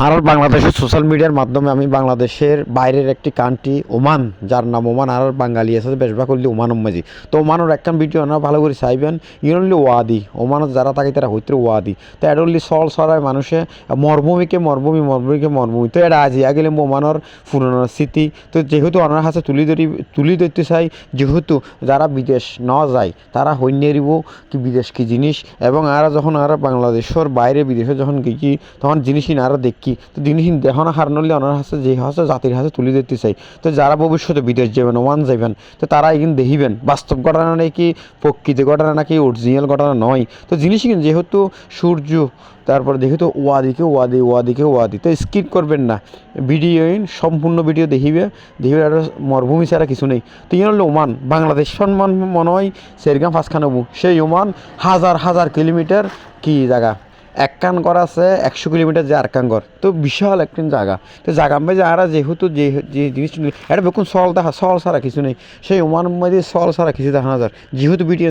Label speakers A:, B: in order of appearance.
A: আর বাংলাদেশের সোশ্যাল মিডিয়ার মাধ্যমে আমি বাংলাদেশের বাইরের একটি কান্ট্রি ওমান, যার নাম ওমান, আর বাঙালি আছে বেশিরভাগ করলে ওমান মাঝি। তো ওমানের একখান ভিডিও না ভালো করে চাইবেন, ইনলি ওয়াদি ওমানত যারা থাকে তারা হইতে ওয়াদি। তো এটা হলি সল সরাই মানুষে মরুভূমি তো এটা আজি আগেলে ওমানের পুরনো স্মৃতি। তো যেহেতু ওনার কাছে তুলি ধরতে চাই, যেহেতু যারা বিদেশ ন যায় তারা হইনে দিব কি বিদেশ কি জিনিস, এবং আর যখন আর বাংলাদেশের বাইরে বিদেশে যখন গিয়ে তখন জিনিসই না দেখি তো জিনিস দেখানো হারনলি ওনার হাতে যে হাতে জাতির হাতে তুলে দিতে চাই। তো যারা ভবিষ্যতে বিদেশ যাবেন ওমান যাবেন তো তারা এখানে দেখিবেন বাস্তব ঘটনা নাকি প্রকৃতি ঘটনা নাকি অরিজিনাল ঘটনা নয়। তো জিনিস কিন্তু যেহেতু সূর্য, তারপর দেখি তো ওয়াদি তো স্কিপ করবেন না, ভিডিও সম্পূর্ণ ভিডিও দেখিবে আর মরুভূমি ছাড়া কিছু নেই। তো ইয়ে হলো ওমান, বাংলাদেশ সম্মান মনে হয় সেরগাম পাঁচখানবু, সেই ওমান হাজার হাজার কিলোমিটার কি জায়গা একখান কর আছে 100 কিলোমিটার যে আরকান কর, তো বিশাল একখান জায়গা। তো জায়গা মধ্যে যারা যেহেতু যে জিনিস এটা বেকুন সল দেখা সল ছাড়া কিছু নেই, সেই ওমান মধ্যে সল ছাড়া কিছু দেখা না যার যেহেতু ভিডিও